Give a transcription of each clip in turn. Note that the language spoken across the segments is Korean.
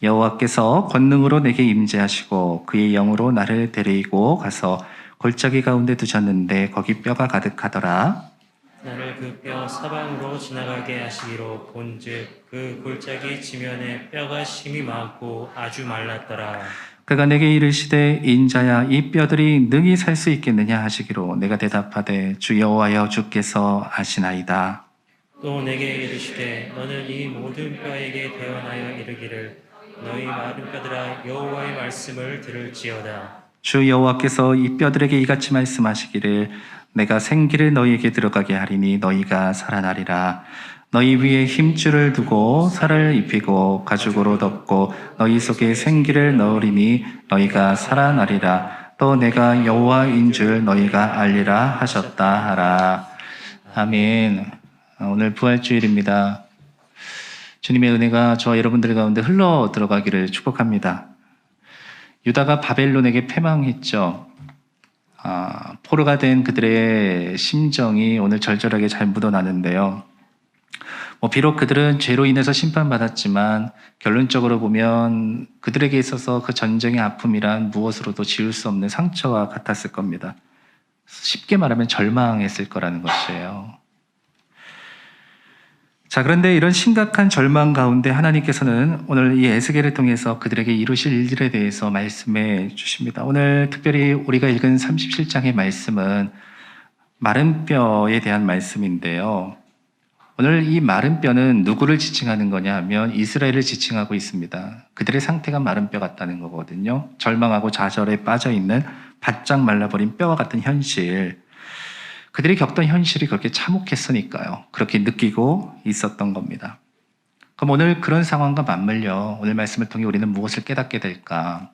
여호와께서 권능으로 내게 임재하시고 그의 영으로 나를 데리고 가서 골짜기 가운데 두셨는데 거기 뼈가 가득하더라. 나를 그 뼈 사방으로 지나가게 하시기로 본즉 그 골짜기 지면에 뼈가 심이 많고 아주 말랐더라. 그가 내게 이르시되 인자야 이 뼈들이 능히 살 수 있겠느냐 하시기로 내가 대답하되 주 여호와여 주께서 아시나이다. 또 내게 이르시되 너는 이 모든 뼈에게 대언하여 이르기를 너희 마른 뼈들아 여호와의 말씀을 들을지어다. 주 여호와께서 이 뼈들에게 이같이 말씀하시기를 내가 생기를 너희에게 들어가게 하리니 너희가 살아나리라. 너희 위에 힘줄을 두고 살을 입히고 가죽으로 덮고 너희 속에 생기를 넣으리니 너희가 살아나리라. 또 내가 여호와인 줄 너희가 알리라 하셨다 하라. 아멘. 오늘 부활주일입니다. 주님의 은혜가 저와 여러분들 가운데 흘러 들어가기를 축복합니다. 유다가 바벨론에게 패망했죠. 포로가 된 그들의 심정이 오늘 절절하게 잘 묻어나는데요. 비록 그들은 죄로 인해서 심판받았지만 결론적으로 보면 그들에게 있어서 그 전쟁의 아픔이란 무엇으로도 지울 수 없는 상처와 같았을 겁니다. 쉽게 말하면 절망했을 거라는 것이에요. 자, 그런데 이런 심각한 절망 가운데 하나님께서는 오늘 이 에스겔을 통해서 그들에게 이루실 일에 대해서 말씀해 주십니다. 오늘 특별히 우리가 읽은 37장의 말씀은 마른 뼈에 대한 말씀인데요. 오늘 이 마른 뼈는 누구를 지칭하는 거냐 하면 이스라엘을 지칭하고 있습니다. 그들의 상태가 마른 뼈 같다는 거거든요. 절망하고 좌절에 빠져 있는 바짝 말라버린 뼈와 같은 현실. 그들이 겪던 현실이 그렇게 참혹했으니까요. 그렇게 느끼고 있었던 겁니다. 그럼 오늘 그런 상황과 맞물려 오늘 말씀을 통해 우리는 무엇을 깨닫게 될까?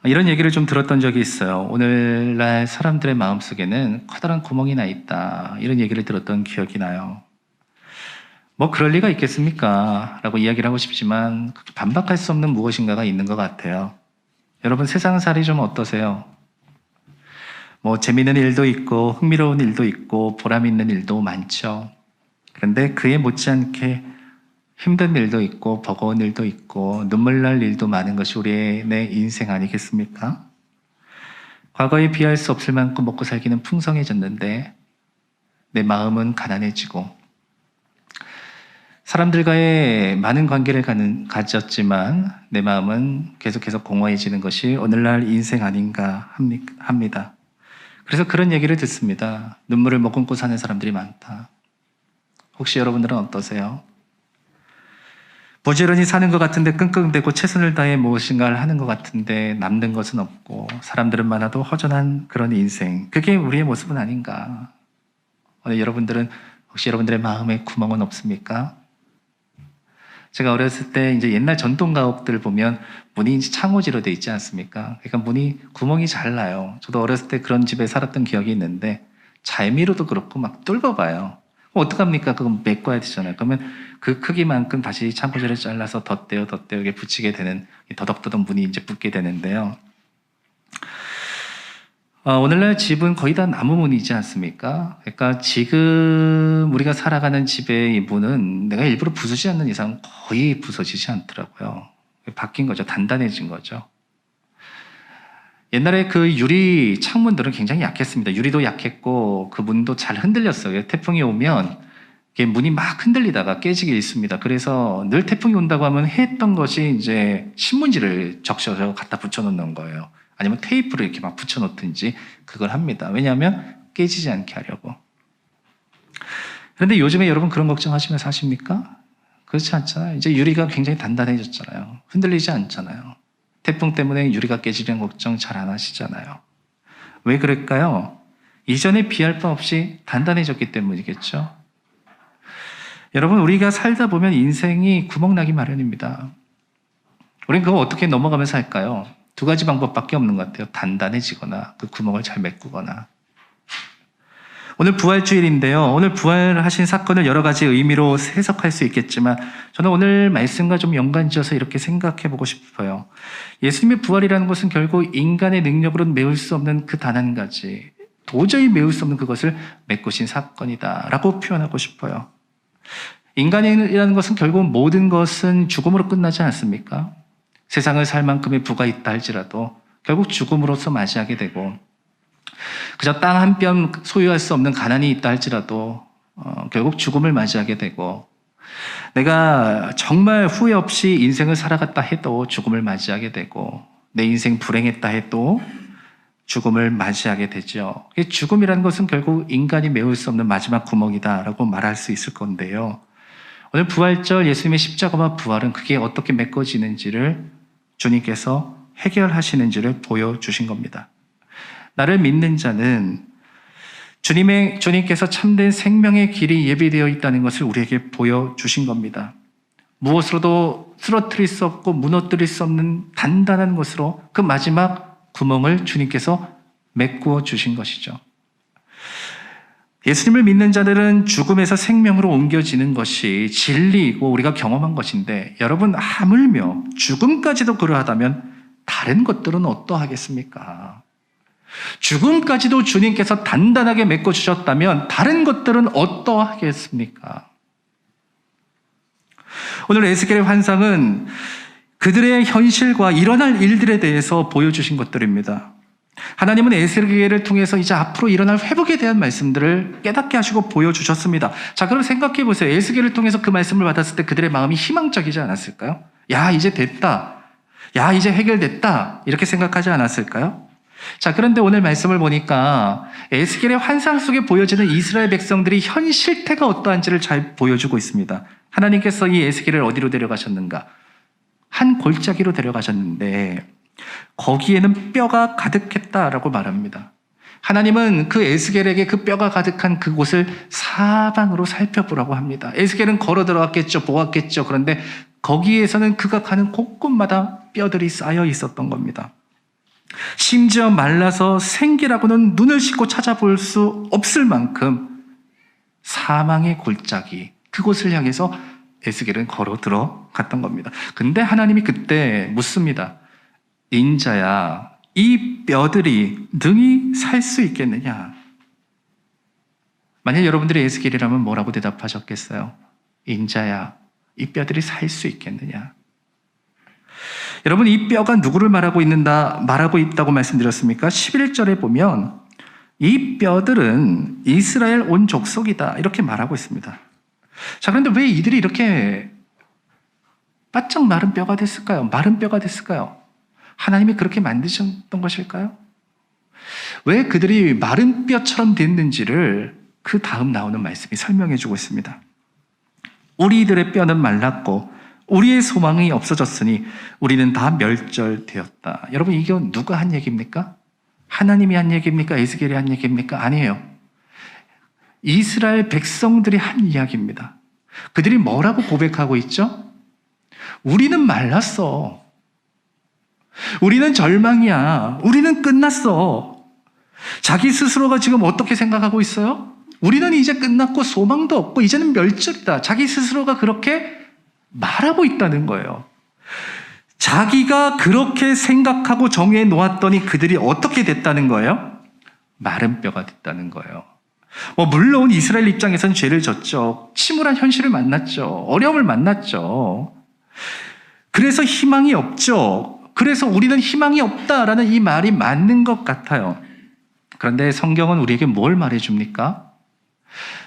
이런 얘기를 좀 들었던 적이 있어요. 오늘날 사람들의 마음속에는 커다란 구멍이 나 있다. 이런 얘기를 들었던 기억이 나요. 그럴 리가 있겠습니까? 라고 이야기를 하고 싶지만 반박할 수 없는 무엇인가가 있는 것 같아요. 여러분 세상살이 좀 어떠세요? 재미있는 일도 있고 흥미로운 일도 있고 보람 있는 일도 많죠. 그런데 그에 못지않게 힘든 일도 있고 버거운 일도 있고 눈물 날 일도 많은 것이 우리의 인생 아니겠습니까? 과거에 비할 수 없을 만큼 먹고 살기는 풍성해졌는데 내 마음은 가난해지고 사람들과의 많은 관계를 가졌지만 내 마음은 계속해서 공허해지는 것이 오늘날 인생 아닌가 합니다. 그래서 그런 얘기를 듣습니다. 눈물을 머금고 사는 사람들이 많다. 혹시 여러분들은 어떠세요? 부지런히 사는 것 같은데 끙끙대고 최선을 다해 무엇인가를 하는 것 같은데 남는 것은 없고 사람들은 많아도 허전한 그런 인생. 그게 우리의 모습은 아닌가? 여러분들은 혹시 여러분들의 마음에 구멍은 없습니까? 제가 어렸을 때 이제 옛날 전통 가옥들 보면 문이 이제 창호지로 돼 있지 않습니까? 그러니까 문이 구멍이 잘 나요. 저도 어렸을 때 그런 집에 살았던 기억이 있는데 잘미로도 그렇고 막 뚫어봐요. 어떡합니까? 그건 메꿔야 되잖아요. 그러면 그 크기만큼 다시 창호지를 잘라서 덧대어 이렇게 붙이게 되는 더덕더덕 문이 이제 붙게 되는데요. 오늘날 집은 거의 다 나무 문이지 않습니까? 그러니까 지금 우리가 살아가는 집의 이 문은 내가 일부러 부수지 않는 이상 거의 부서지지 않더라고요. 바뀐 거죠. 단단해진 거죠. 옛날에 그 유리 창문들은 굉장히 약했습니다. 유리도 약했고 그 문도 잘 흔들렸어요. 태풍이 오면 문이 막 흔들리다가 깨지기 일쑤입니다. 그래서 늘 태풍이 온다고 하면 했던 것이 이제 신문지를 적셔서 갖다 붙여놓는 거예요. 아니면 테이프를 이렇게 막 붙여놓든지 그걸 합니다. 왜냐하면 깨지지 않게 하려고. 그런데 요즘에 여러분 그런 걱정하시면서 하십니까? 그렇지 않잖아요. 이제 유리가 굉장히 단단해졌잖아요. 흔들리지 않잖아요. 태풍 때문에 유리가 깨지려는 걱정 잘 안 하시잖아요. 왜 그럴까요? 이전에 비할 바 없이 단단해졌기 때문이겠죠. 여러분 우리가 살다 보면 인생이 구멍나기 마련입니다. 우리는 그거 어떻게 넘어가면서 할까요? 두 가지 방법밖에 없는 것 같아요. 단단해지거나 그 구멍을 잘 메꾸거나. 오늘 부활주일인데요. 오늘 부활하신 사건을 여러 가지 의미로 해석할 수 있겠지만 저는 오늘 말씀과 좀 연관지어서 이렇게 생각해 보고 싶어요. 예수님의 부활이라는 것은 결국 인간의 능력으로는 메울 수 없는 그 단 한 가지, 도저히 메울 수 없는 그것을 메꾸신 사건이다라고 표현하고 싶어요. 인간이라는 것은 결국 모든 것은 죽음으로 끝나지 않습니까? 세상을 살 만큼의 부가 있다 할지라도 결국 죽음으로서 맞이하게 되고, 그저 땅 한 뼘 소유할 수 없는 가난이 있다 할지라도 결국 죽음을 맞이하게 되고, 내가 정말 후회 없이 인생을 살아갔다 해도 죽음을 맞이하게 되고, 내 인생 불행했다 해도 죽음을 맞이하게 되죠. 죽음이라는 것은 결국 인간이 메울 수 없는 마지막 구멍이다라고 말할 수 있을 건데요. 오늘 부활절 예수님의 십자가와 부활은 그게 어떻게 메꿔지는지를 주님께서 해결하시는지를 보여주신 겁니다. 나를 믿는 자는 주님께서 참된 생명의 길이 예비되어 있다는 것을 우리에게 보여주신 겁니다. 무엇으로도 쓰러뜨릴 수 없고 무너뜨릴 수 없는 단단한 것으로 그 마지막 구멍을 주님께서 메꾸어 주신 것이죠. 예수님을 믿는 자들은 죽음에서 생명으로 옮겨지는 것이 진리이고 우리가 경험한 것인데, 여러분, 하물며 죽음까지도 그러하다면 다른 것들은 어떠하겠습니까? 죽음까지도 주님께서 단단하게 메꿔주셨다면 다른 것들은 어떠하겠습니까? 오늘 에스겔의 환상은 그들의 현실과 일어날 일들에 대해서 보여주신 것들입니다. 하나님은 에스겔을 통해서 이제 앞으로 일어날 회복에 대한 말씀들을 깨닫게 하시고 보여주셨습니다. 자, 그럼 생각해 보세요. 에스겔을 통해서 그 말씀을 받았을 때 그들의 마음이 희망적이지 않았을까요? 야, 이제 됐다. 야, 이제 해결됐다. 이렇게 생각하지 않았을까요? 자, 그런데 오늘 말씀을 보니까 에스겔의 환상 속에 보여지는 이스라엘 백성들이 현 실태가 어떠한지를 잘 보여주고 있습니다. 하나님께서 이 에스겔을 어디로 데려가셨는가? 한 골짜기로 데려가셨는데 거기에는 뼈가 가득했다라고 말합니다. 하나님은 그 에스겔에게 그 뼈가 가득한 그곳을 사방으로 살펴보라고 합니다. 에스겔은 걸어 들어갔겠죠, 보았겠죠. 그런데 거기에서는 그가 가는 곳곳마다 뼈들이 쌓여 있었던 겁니다. 심지어 말라서 생기라고는 눈을 씻고 찾아볼 수 없을 만큼 사망의 골짜기, 그곳을 향해서 에스겔은 걸어 들어갔던 겁니다. 근데 하나님이 그때 묻습니다. 인자야, 이 뼈들이 능히 살 수 있겠느냐? 만약 여러분들이 에스겔이라면 뭐라고 대답하셨겠어요? 인자야, 이 뼈들이 살 수 있겠느냐? 여러분, 이 뼈가 누구를 말하고 있다고 말씀드렸습니까? 11절에 보면 이 뼈들은 이스라엘 온 족속이다, 이렇게 말하고 있습니다. 자, 그런데 왜 이들이 이렇게 바짝 마른 뼈가 됐을까요? 마른 뼈가 됐을까요? 하나님이 그렇게 만드셨던 것일까요? 왜 그들이 마른 뼈처럼 됐는지를 그 다음 나오는 말씀이 설명해 주고 있습니다. 우리들의 뼈는 말랐고 우리의 소망이 없어졌으니 우리는 다 멸절되었다. 여러분, 이건 누가 한 얘기입니까? 하나님이 한 얘기입니까? 에스겔이 한 얘기입니까? 아니에요. 이스라엘 백성들이 한 이야기입니다. 그들이 뭐라고 고백하고 있죠? 우리는 말랐어. 우리는 절망이야. 우리는 끝났어. 자기 스스로가 지금 어떻게 생각하고 있어요? 우리는 이제 끝났고 소망도 없고 이제는 멸절이다. 자기 스스로가 그렇게 말하고 있다는 거예요. 자기가 그렇게 생각하고 정해 놓았더니 그들이 어떻게 됐다는 거예요? 마른 뼈가 됐다는 거예요. 물론 이스라엘 입장에서는 죄를 졌죠. 침울한 현실을 만났죠. 어려움을 만났죠. 그래서 희망이 없죠. 그래서 우리는 희망이 없다라는 이 말이 맞는 것 같아요. 그런데 성경은 우리에게 뭘 말해줍니까?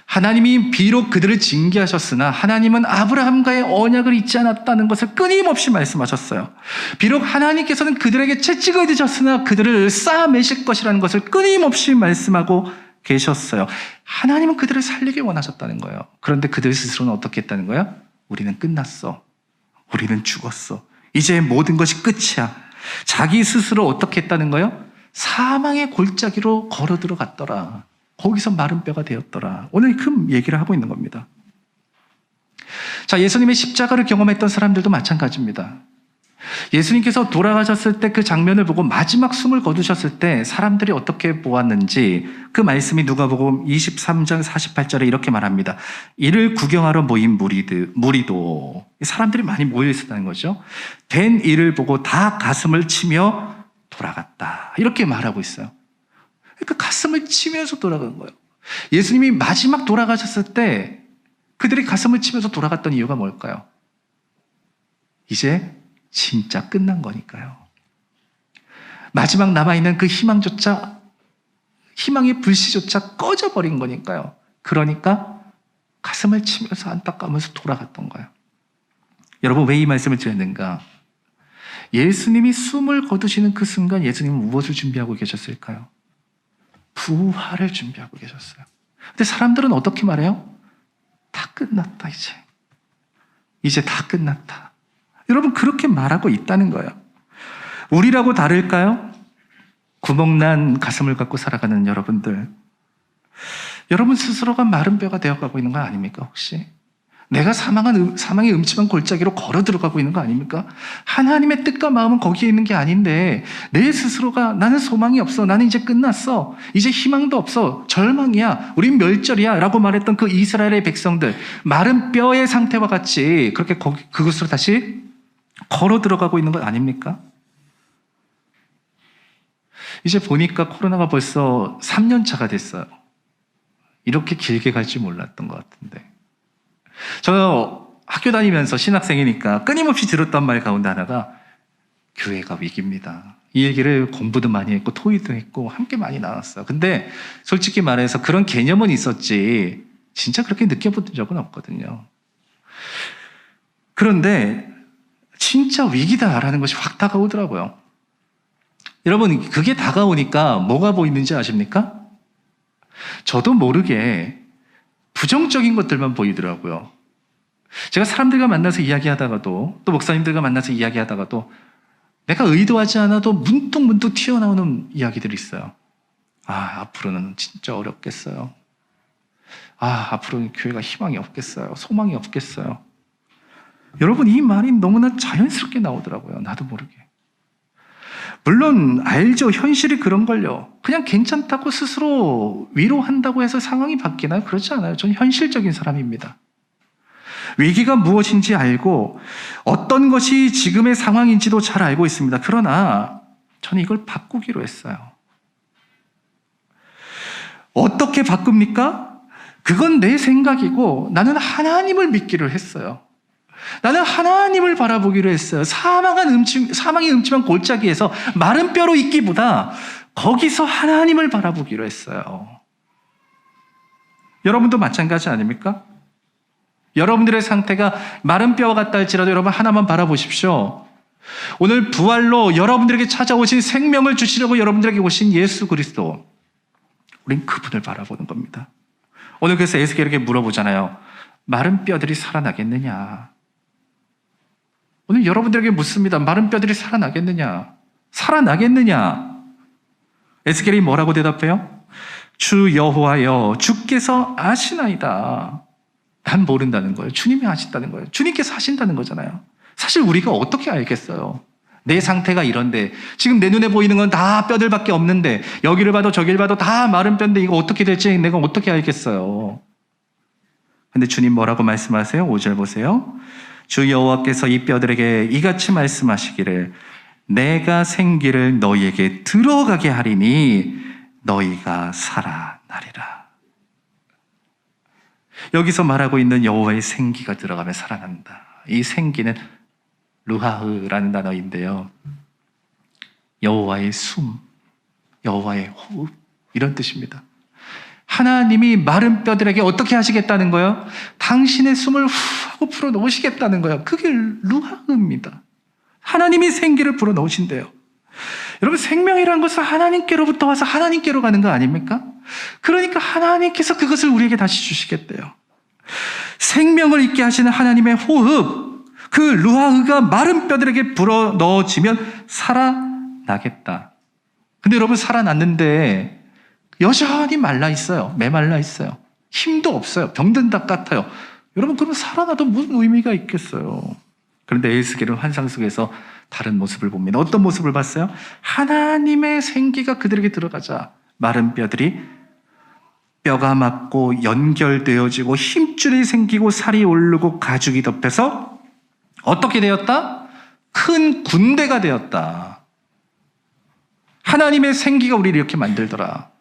하나님이 비록 그들을 징계하셨으나 하나님은 아브라함과의 언약을 잊지 않았다는 것을 끊임없이 말씀하셨어요. 비록 하나님께서는 그들에게 채찍을 드셨으나 그들을 쌓아매실 것이라는 것을 끊임없이 말씀하고 계셨어요. 하나님은 그들을 살리기 원하셨다는 거예요. 그런데 그들 스스로는 어떻게 했다는 거예요? 우리는 끝났어. 우리는 죽었어. 이제 모든 것이 끝이야. 자기 스스로 어떻게 했다는 거예요? 사망의 골짜기로 걸어 들어갔더라. 거기서 마른 뼈가 되었더라. 오늘 그 얘기를 하고 있는 겁니다. 자, 예수님의 십자가를 경험했던 사람들도 마찬가지입니다. 예수님께서 돌아가셨을 때 그 장면을 보고 마지막 숨을 거두셨을 때 사람들이 어떻게 보았는지 그 말씀이 누가복음 23장 48절에 이렇게 말합니다. 이를 구경하러 모인 무리도, 사람들이 많이 모여 있었다는 거죠. 된 일을 보고 다 가슴을 치며 돌아갔다. 이렇게 말하고 있어요. 그러니까 가슴을 치면서 돌아간 거예요. 예수님이 마지막 돌아가셨을 때 그들이 가슴을 치면서 돌아갔던 이유가 뭘까요? 이제 진짜 끝난 거니까요. 마지막 남아있는 그 희망의 불씨조차 꺼져버린 거니까요. 그러니까 가슴을 치면서 안타까우면서 돌아갔던 거예요. 여러분, 왜 이 말씀을 드렸는가? 예수님이 숨을 거두시는 그 순간 예수님은 무엇을 준비하고 계셨을까요? 부활을 준비하고 계셨어요. 근데 사람들은 어떻게 말해요? 다 끝났다, 이제. 이제 다 끝났다. 여러분, 그렇게 말하고 있다는 거예요. 우리라고 다를까요? 구멍난 가슴을 갖고 살아가는 여러분들. 여러분 스스로가 마른 뼈가 되어가고 있는 거 아닙니까, 혹시? 내가 사망의 음침한 골짜기로 걸어 들어가고 있는 거 아닙니까? 하나님의 뜻과 마음은 거기에 있는 게 아닌데 내 스스로가 나는 소망이 없어, 나는 이제 끝났어, 이제 희망도 없어, 절망이야, 우린 멸절이야 라고 말했던 그 이스라엘의 백성들, 마른 뼈의 상태와 같이 그렇게 그곳으로 다시 걸어 들어가고 있는 것 아닙니까? 이제 보니까 코로나가 벌써 3년 차가 됐어요. 이렇게 길게 갈 줄 몰랐던 것 같은데. 저 학교 다니면서 신학생이니까 끊임없이 들었던 말 가운데 하나가 교회가 위기입니다. 이 얘기를 공부도 많이 했고 토의도 했고 함께 많이 나눴어요. 근데 솔직히 말해서 그런 개념은 있었지 진짜 그렇게 느껴본 적은 없거든요. 그런데 진짜 위기다라는 것이 확 다가오더라고요. 여러분, 그게 다가오니까 뭐가 보이는지 아십니까? 저도 모르게 부정적인 것들만 보이더라고요. 제가 사람들과 만나서 이야기하다가도, 또 목사님들과 만나서 이야기하다가도 내가 의도하지 않아도 문득문득 튀어나오는 이야기들이 있어요. 앞으로는 진짜 어렵겠어요. 앞으로는 교회가 희망이 없겠어요. 소망이 없겠어요. 여러분, 이 말이 너무나 자연스럽게 나오더라고요. 나도 모르게. 물론 알죠. 현실이 그런 걸요. 그냥 괜찮다고 스스로 위로한다고 해서 상황이 바뀌나요? 그렇지 않아요. 저는 현실적인 사람입니다. 위기가 무엇인지 알고 어떤 것이 지금의 상황인지도 잘 알고 있습니다. 그러나 저는 이걸 바꾸기로 했어요. 어떻게 바꿉니까? 그건 내 생각이고 나는 하나님을 믿기로 했어요. 나는 하나님을 바라보기로 했어요. 사망의 음침한 골짜기에서 마른 뼈로 있기보다 거기서 하나님을 바라보기로 했어요. 여러분도 마찬가지 아닙니까? 여러분들의 상태가 마른 뼈와 같다 할지라도 여러분 하나만 바라보십시오. 오늘 부활로 여러분들에게 찾아오신 생명을 주시려고 여러분들에게 오신 예수 그리스도. 우린 그분을 바라보는 겁니다. 오늘 그래서 에스겔에게 물어보잖아요. 마른 뼈들이 살아나겠느냐? 오늘 여러분들에게 묻습니다. 마른 뼈들이 살아나겠느냐? 살아나겠느냐? 에스겔이 뭐라고 대답해요? 주 여호와여, 주께서 아시나이다. 난 모른다는 거예요. 주님이 아신다는 거예요. 주님께서 하신다는 거잖아요. 사실 우리가 어떻게 알겠어요? 내 상태가 이런데, 지금 내 눈에 보이는 건 다 뼈들밖에 없는데, 여기를 봐도 저기를 봐도 다 마른 뼈인데 이거 어떻게 될지 내가 어떻게 알겠어요? 근데 주님 뭐라고 말씀하세요? 5절 보세요. 주 여호와께서 이 뼈들에게 이같이 말씀하시기를 내가 생기를 너희에게 들어가게 하리니 너희가 살아나리라. 여기서 말하고 있는 여호와의 생기가 들어가면 살아난다. 이 생기는 루하흐라는 단어인데요. 여호와의 숨, 여호와의 호흡 이런 뜻입니다. 하나님이 마른 뼈들에게 어떻게 하시겠다는 거예요? 당신의 숨을 후 하고 불어넣으시겠다는 거예요. 그게 루하흐입니다. 하나님이 생기를 불어넣으신대요. 여러분, 생명이라는 것은 하나님께로부터 와서 하나님께로 가는 거 아닙니까? 그러니까 하나님께서 그것을 우리에게 다시 주시겠대요. 생명을 있게 하시는 하나님의 호흡, 그 루하흐가 마른 뼈들에게 불어넣어지면 살아나겠다. 근데 여러분, 살아났는데 여전히 말라 있어요. 메말라 있어요. 힘도 없어요. 병든 닭 같아요. 여러분, 그럼 살아나도 무슨 의미가 있겠어요? 그런데 에스겔은 환상 속에서 다른 모습을 봅니다. 어떤 모습을 봤어요? 하나님의 생기가 그들에게 들어가자 마른 뼈들이 뼈가 맞고 연결되어지고 힘줄이 생기고 살이 오르고 가죽이 덮여서 어떻게 되었다? 큰 군대가 되었다. 하나님의 생기가 우리를 이렇게 만들더라.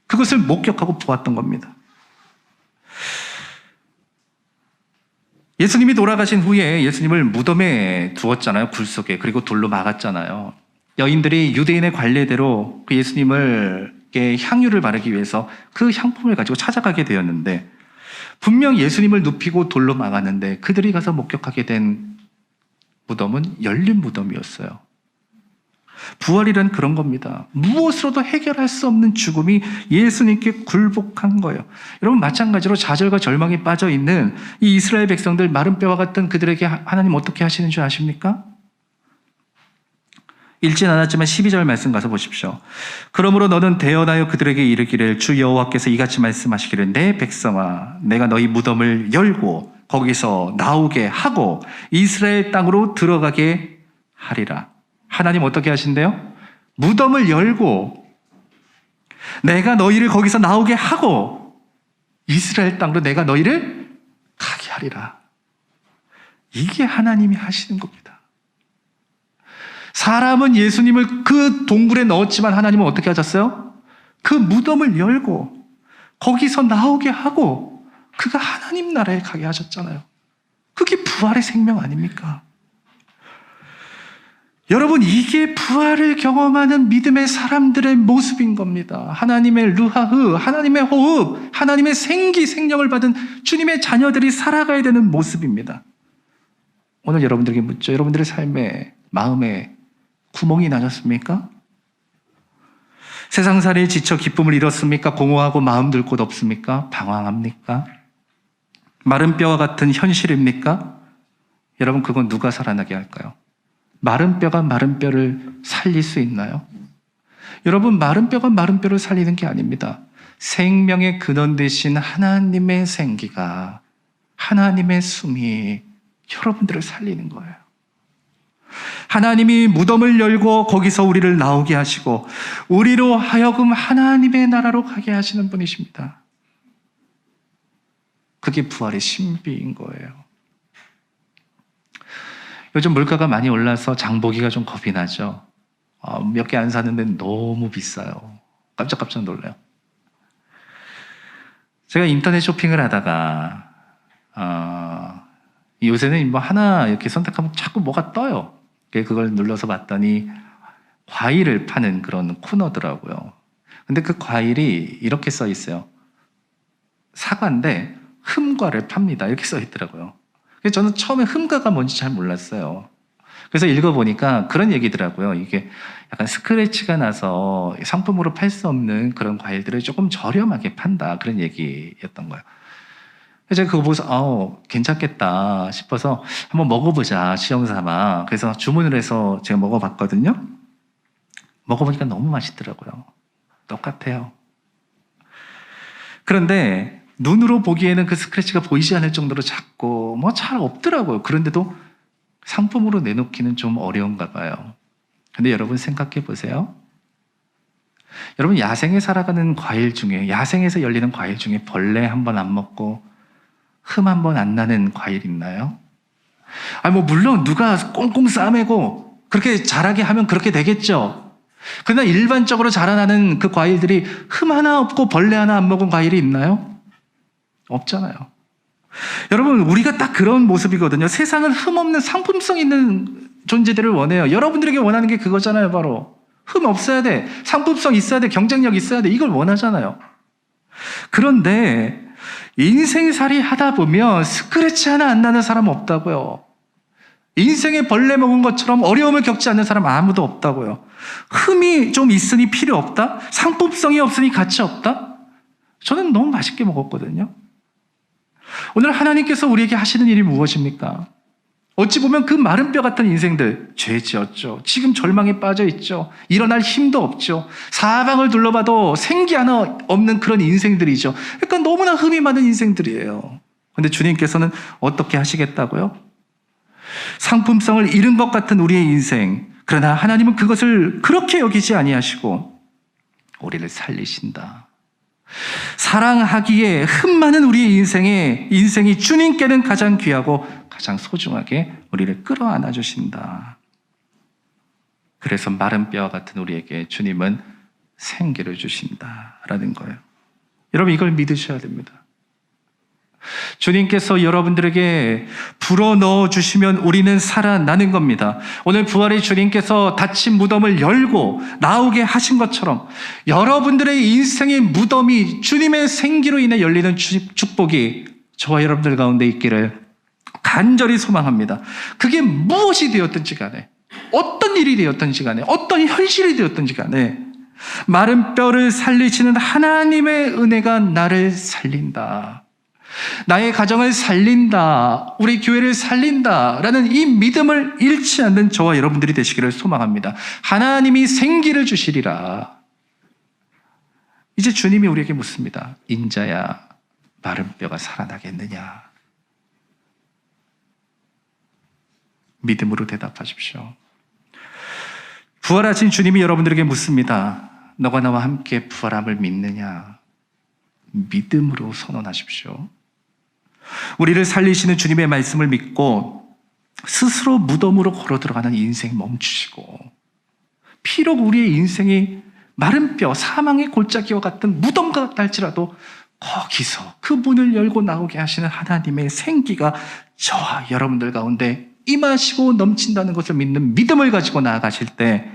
그것을 목격하고 보았던 겁니다. 예수님이 돌아가신 후에 예수님을 무덤에 두었잖아요. 굴 속에. 그리고 돌로 막았잖아요. 여인들이 유대인의 관례대로 그 예수님을 향유를 바르기 위해서 그 향품을 가지고 찾아가게 되었는데, 분명 예수님을 눕히고 돌로 막았는데 그들이 가서 목격하게 된 무덤은 열린 무덤이었어요. 부활이란 그런 겁니다. 무엇으로도 해결할 수 없는 죽음이 예수님께 굴복한 거예요. 여러분, 마찬가지로 좌절과 절망에 빠져 있는 이 이스라엘 백성들, 마른 뼈와 같은 그들에게 하나님 어떻게 하시는 줄 아십니까? 읽진 않았지만 12절 말씀 가서 보십시오. 그러므로 너는 대언하여 그들에게 이르기를, 주 여호와께서 이같이 말씀하시기를, 내 백성아, 내가 너희 무덤을 열고 거기서 나오게 하고 이스라엘 땅으로 들어가게 하리라. 하나님 어떻게 하신대요? 무덤을 열고 내가 너희를 거기서 나오게 하고 이스라엘 땅으로 내가 너희를 가게 하리라. 이게 하나님이 하시는 겁니다. 사람은 예수님을 그 동굴에 넣었지만 하나님은 어떻게 하셨어요? 그 무덤을 열고 거기서 나오게 하고 그가 하나님 나라에 가게 하셨잖아요. 그게 부활의 생명 아닙니까? 여러분, 이게 부활을 경험하는 믿음의 사람들의 모습인 겁니다. 하나님의 르하흐, 하나님의 호흡, 하나님의 생기, 생명을 받은 주님의 자녀들이 살아가야 되는 모습입니다. 오늘 여러분들에게 묻죠. 여러분들의 삶에, 마음에 구멍이 나셨습니까? 세상살이에 지쳐 기쁨을 잃었습니까? 공허하고 마음 들 곳 없습니까? 방황합니까? 마른 뼈와 같은 현실입니까? 여러분, 그건 누가 살아나게 할까요? 마른 뼈가 마른 뼈를 살릴 수 있나요? 여러분, 마른 뼈가 마른 뼈를 살리는 게 아닙니다. 생명의 근원 되신 하나님의 생기가, 하나님의 숨이 여러분들을 살리는 거예요. 하나님이 무덤을 열고 거기서 우리를 나오게 하시고 우리로 하여금 하나님의 나라로 가게 하시는 분이십니다. 그게 부활의 신비인 거예요. 요즘 물가가 많이 올라서 장보기가 좀 겁이 나죠. 몇 개 안 사는데 너무 비싸요. 깜짝깜짝 놀라요. 제가 인터넷 쇼핑을 하다가 요새는 뭐 하나 이렇게 선택하면 자꾸 뭐가 떠요. 그걸 눌러서 봤더니 과일을 파는 그런 코너더라고요. 근데 그 과일이 이렇게 써 있어요. 사과인데 흠과를 팝니다. 이렇게 써 있더라고요. 그래서 저는 처음에 흠가가 뭔지 잘 몰랐어요. 그래서 읽어보니까 그런 얘기더라고요. 이게 약간 스크래치가 나서 상품으로 팔 수 없는 그런 과일들을 조금 저렴하게 판다. 그런 얘기였던 거예요. 그래서 제가 그거 보고서 괜찮겠다 싶어서 한번 먹어보자, 시험 삼아. 그래서 주문을 해서 제가 먹어봤거든요. 먹어보니까 너무 맛있더라고요. 똑같아요. 그런데 눈으로 보기에는 그 스크래치가 보이지 않을 정도로 작고 뭐 잘 없더라고요. 그런데도 상품으로 내놓기는 좀 어려운가 봐요. 근데 여러분 생각해 보세요. 여러분, 야생에 살아가는 과일 중에, 야생에서 열리는 과일 중에 벌레 한 번 안 먹고 흠 한 번 안 나는 과일 있나요? 뭐 물론 누가 꽁꽁 싸매고 그렇게 자라게 하면 그렇게 되겠죠. 그러나 일반적으로 자라나는 그 과일들이 흠 하나 없고 벌레 하나 안 먹은 과일이 있나요? 없잖아요. 여러분, 우리가 딱 그런 모습이거든요. 세상은 흠 없는 상품성 있는 존재들을 원해요. 여러분들에게 원하는 게 그거잖아요. 바로 흠 없어야 돼, 상품성 있어야 돼, 경쟁력 있어야 돼. 이걸 원하잖아요. 그런데 인생살이 하다 보면 스크래치 하나 안 나는 사람 없다고요. 인생에 벌레 먹은 것처럼 어려움을 겪지 않는 사람 아무도 없다고요. 흠이 좀 있으니 필요 없다? 상품성이 없으니 가치 없다? 저는 너무 맛있게 먹었거든요. 오늘 하나님께서 우리에게 하시는 일이 무엇입니까? 어찌 보면 그 마른 뼈 같은 인생들, 죄 지었죠. 지금 절망에 빠져 있죠. 일어날 힘도 없죠. 사방을 둘러봐도 생기 하나 없는 그런 인생들이죠. 그러니까 너무나 흠이 많은 인생들이에요. 그런데 주님께서는 어떻게 하시겠다고요? 상품성을 잃은 것 같은 우리의 인생, 그러나 하나님은 그것을 그렇게 여기지 아니하시고 우리를 살리신다. 사랑하기에 흠 많은 우리의 인생이 주님께는 가장 귀하고 가장 소중하게 우리를 끌어안아 주신다. 그래서 마른 뼈와 같은 우리에게 주님은 생기를 주신다라는 거예요. 여러분, 이걸 믿으셔야 됩니다. 주님께서 여러분들에게 불어넣어 주시면 우리는 살아나는 겁니다. 오늘 부활의 주님께서 닫힌 무덤을 열고 나오게 하신 것처럼 여러분들의 인생의 무덤이 주님의 생기로 인해 열리는 축복이 저와 여러분들 가운데 있기를 간절히 소망합니다. 그게 무엇이 되었든지 간에, 어떤 일이 되었든지 간에, 어떤 현실이 되었든지 간에 마른 뼈를 살리시는 하나님의 은혜가 나를 살린다. 나의 가정을 살린다. 우리 교회를 살린다라는 이 믿음을 잃지 않는 저와 여러분들이 되시기를 소망합니다. 하나님이 생기를 주시리라. 이제 주님이 우리에게 묻습니다. 인자야, 마른 뼈가 살아나겠느냐? 믿음으로 대답하십시오. 부활하신 주님이 여러분들에게 묻습니다. 너가 나와 함께 부활함을 믿느냐? 믿음으로 선언하십시오. 우리를 살리시는 주님의 말씀을 믿고 스스로 무덤으로 걸어 들어가는 인생 멈추시고, 비록 우리의 인생이 마른 뼈, 사망의 골짜기와 같은 무덤 같다 할지라도 거기서 그 문을 열고 나오게 하시는 하나님의 생기가 저와 여러분들 가운데 임하시고 넘친다는 것을 믿는 믿음을 가지고 나아가실 때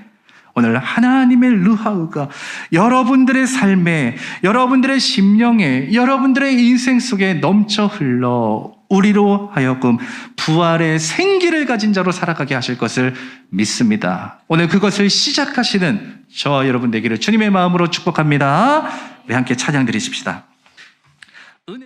오늘 하나님의 르하우가 여러분들의 삶에, 여러분들의 심령에, 여러분들의 인생 속에 넘쳐 흘러 우리로 하여금 부활의 생기를 가진 자로 살아가게 하실 것을 믿습니다. 오늘 그것을 시작하시는 저와 여러분 되기를 주님의 마음으로 축복합니다. 우리 함께 찬양 드리십시다.